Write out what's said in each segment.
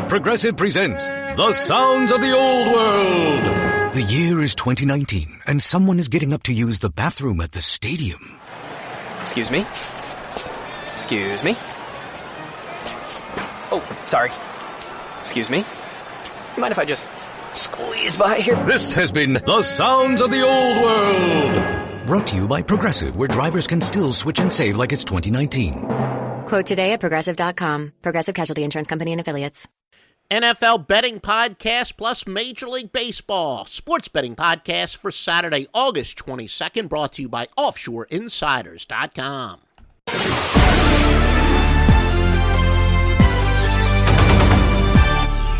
Progressive presents The Sounds of the Old World. The year is 2019, and someone is getting up to use the bathroom at the stadium. Excuse me? Excuse me? Oh, sorry. Excuse me? You mind if I just squeeze by here? This has been The Sounds of the Old World. Brought to you by Progressive, where drivers can still switch and save like it's 2019. Quote today at Progressive.com. Progressive Casualty Insurance Company and Affiliates. NFL Betting Podcast plus Major League Baseball. Sports Betting Podcast for Saturday, August 22nd, brought to you by OffshoreInsiders.com.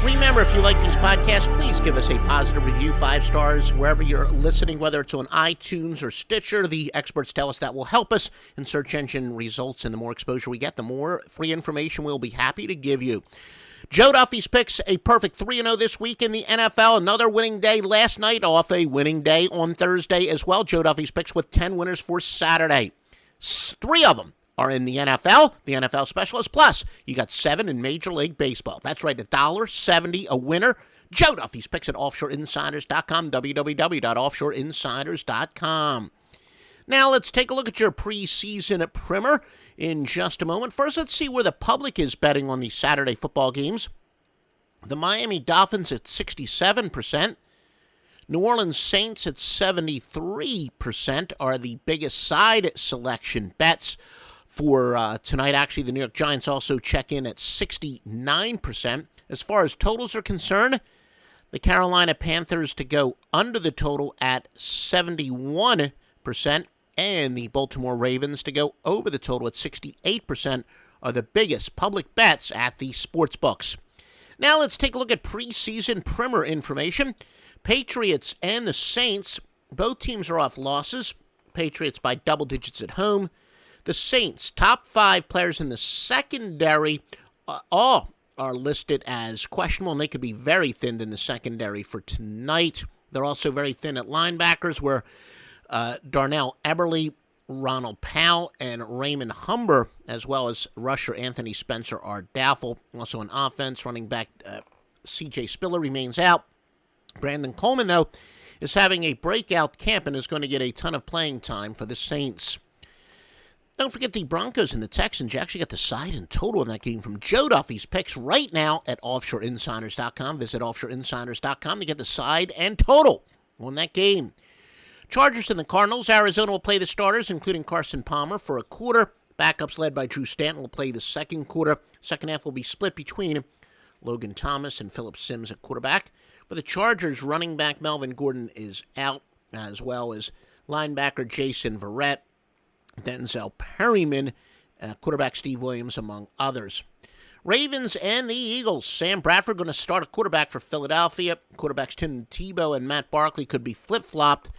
Remember, if you like these podcasts, please give us a positive review, 5 stars, wherever you're listening, whether it's on iTunes or Stitcher. The experts tell us that will help us in search engine results, and the more exposure we get, the more free information we'll be happy to give you. Joe Duffy's picks a perfect 3-0 this week in the NFL. Another winning day last night, off a winning day on Thursday as well. Joe Duffy's picks with 10 winners for Saturday. 3 of them are in the NFL specialist. Plus, you got 7 in Major League Baseball. That's right, $1.70 a winner. Joe Duffy's picks at OffshoreInsiders.com, www.offshoreinsiders.com. Now, let's take a look at your preseason primer in just a moment. First, let's see where the public is betting on the Saturday football games. The Miami Dolphins at 67%. New Orleans Saints at 73% are the biggest side selection bets for tonight. Actually, the New York Giants also check in at 69%. As far as totals are concerned, the Carolina Panthers to go under the total at 71%. And the Baltimore Ravens to go over the total at 68% are the biggest public bets at the sports books. Now let's take a look at preseason primer information. Patriots and the Saints, both teams are off losses. Patriots by double digits at home. The Saints, top 5 players in the secondary, all are listed as questionable, and they could be very thin in the secondary for tonight. They're also very thin at linebackers, where Darnell Eberle, Ronald Powell, and Raymond Humber, as well as rusher Anthony Spencer, are doubtful. Also on offense, running back C.J. Spiller remains out. Brandon Coleman, though, is having a breakout camp and is going to get a ton of playing time for the Saints. Don't forget the Broncos and the Texans. You actually got the side and total in that game from Joe Duffy's picks right now at OffshoreInsiders.com. Visit OffshoreInsiders.com to get the side and total on that game. Chargers and the Cardinals. Arizona will play the starters, including Carson Palmer, for a quarter. Backups led by Drew Stanton will play the second quarter. Second half will be split between Logan Thomas and Phillip Simms at quarterback. For the Chargers, running back Melvin Gordon is out, as well as linebacker Jason Verrett, Denzel Perryman, quarterback Steve Williams, among others. Ravens and the Eagles. Sam Bradford going to start a quarterback for Philadelphia. Quarterbacks Tim Tebow and Matt Barkley could be flip-flopped.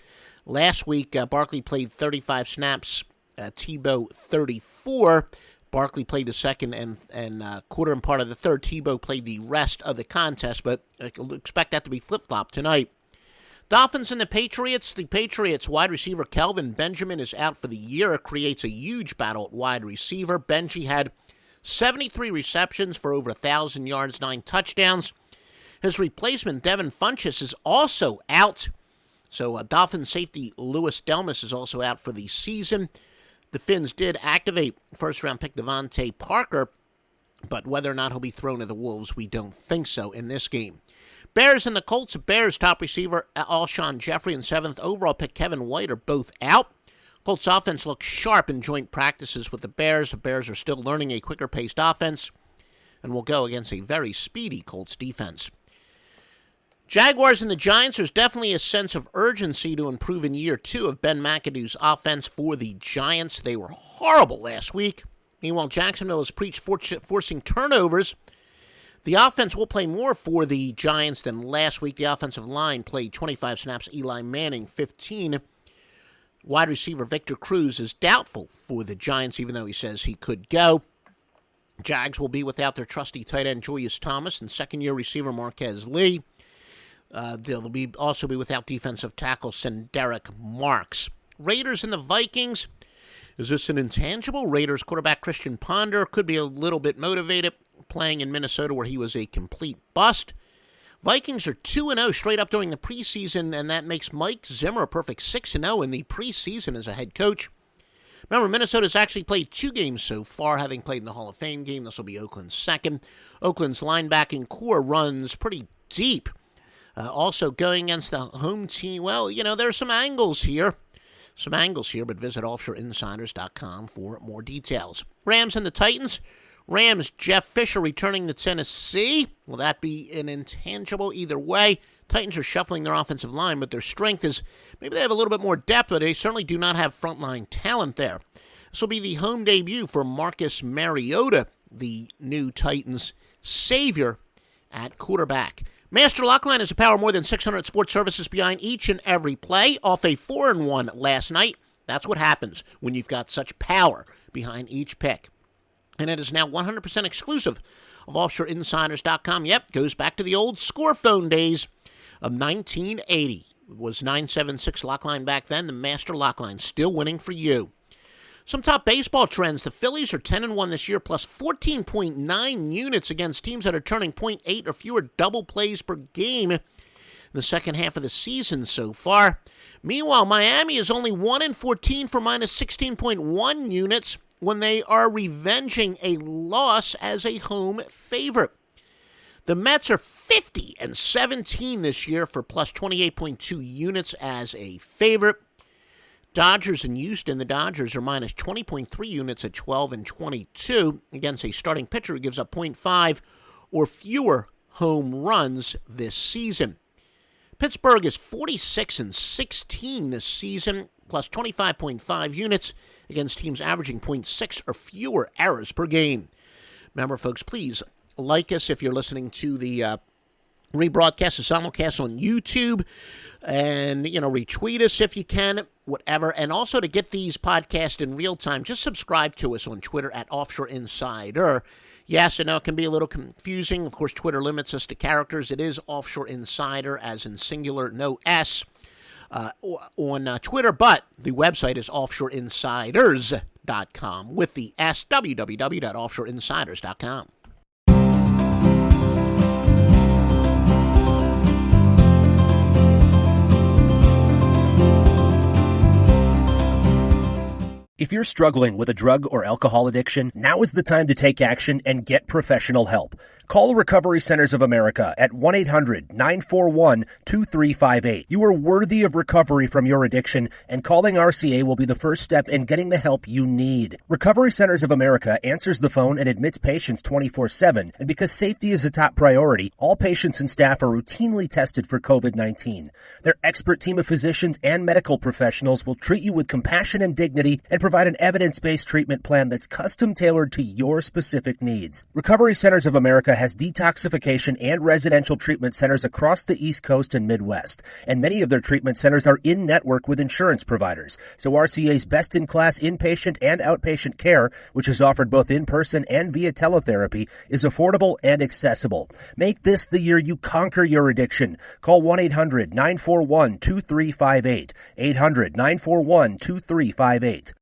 Last week, Barkley played 35 snaps, Tebow 34. Barkley played the second and quarter and part of the third. Tebow played the rest of the contest, but I expect that to be flip-flopped tonight. Dolphins and the Patriots. The Patriots wide receiver Kelvin Benjamin is out for the year. It creates a huge battle at wide receiver. Benji had 73 receptions for over 1,000 yards, 9 touchdowns. His replacement, Devin Funchess, is also out. So Dolphins safety Louis Delmas is also out for the season. The Finns did activate first-round pick Devontae Parker, but whether or not he'll be thrown to the Wolves, we don't think so in this game. Bears and the Colts. Bears top receiver Alshon Jeffrey and 7th overall pick Kevin White are both out. Colts offense looks sharp in joint practices with the Bears. The Bears are still learning a quicker-paced offense and will go against a very speedy Colts defense. Jaguars and the Giants. There's definitely a sense of urgency to improve in year 2 of Ben McAdoo's offense for the Giants. They were horrible last week. Meanwhile, Jacksonville has preached forcing turnovers. The offense will play more for the Giants than last week. The offensive line played 25 snaps. Eli Manning, 15. Wide receiver Victor Cruz is doubtful for the Giants, even though he says he could go. Jags will be without their trusty tight end Julius Thomas and second-year receiver Marquez Lee. They'll also be without defensive tackle Derek Marks. Raiders and the Vikings. Is this an intangible? Raiders quarterback Christian Ponder could be a little bit motivated. playing in Minnesota where he was a complete bust. Vikings are 2-0 straight up during the preseason, and that makes Mike Zimmer a perfect 6-0 in the preseason as a head coach. Remember, Minnesota's actually played 2 games so far, having played in the Hall of Fame game. This will be Oakland's second. Oakland's linebacking core runs pretty deep. Also going against the home team, well, there's some angles here, but visit offshoreinsiders.com for more details. Rams and the Titans. Rams, Jeff Fisher returning to Tennessee. Will that be an intangible either way? Titans are shuffling their offensive line, but their strength is maybe they have a little bit more depth, but they certainly do not have frontline talent there. This will be the home debut for Marcus Mariota, the new Titans savior at quarterback. Master Lockline is a power more than 600 sports services behind each and every play. Off a 4-1 last night. That's what happens when you've got such power behind each pick. And it is now 100% exclusive of offshoreinsiders.com. Yep, goes back to the old score phone days of 1980. It was 976 Lockline back then. The Master Lockline still winning for you. Some top baseball trends. The Phillies are 10-1 this year, plus 14.9 units against teams that are turning .8 or fewer double plays per game in the second half of the season so far. Meanwhile, Miami is only 1-14 for minus 16.1 units when they are revenging a loss as a home favorite. The Mets are 50-17 this year for plus 28.2 units as a favorite. Dodgers in Houston, the Dodgers are minus 20.3 units at 12-22 against a starting pitcher who gives up .5 or fewer home runs this season. Pittsburgh is 46-16 this season, plus 25.5 units against teams averaging .6 or fewer errors per game. Remember, folks, please like us if you're listening to the rebroadcast, the simulcast on YouTube, and, retweet us if you can, whatever. And also to get these podcasts in real time, just subscribe to us on Twitter at Offshore Insider. Yes, I know it can be a little confusing. Of course, Twitter limits us to characters. It is Offshore Insider, as in singular, no S, on Twitter. But the website is offshoreinsiders.com with the S, www.offshoreinsiders.com. If you're struggling with a drug or alcohol addiction, now is the time to take action and get professional help. Call Recovery Centers of America at 1-800-941-2358. You are worthy of recovery from your addiction, and calling RCA will be the first step in getting the help you need. Recovery Centers of America answers the phone and admits patients 24/7, and because safety is a top priority, all patients and staff are routinely tested for COVID-19. Their expert team of physicians and medical professionals will treat you with compassion and dignity and provide an evidence-based treatment plan that's custom-tailored to your specific needs. Recovery Centers of America has detoxification and residential treatment centers across the East Coast and Midwest, and many of their treatment centers are in-network with insurance providers. So RCA's best-in-class inpatient and outpatient care, which is offered both in-person and via teletherapy, is affordable and accessible. Make this the year you conquer your addiction. Call 1-800-941-2358, 800-941-2358.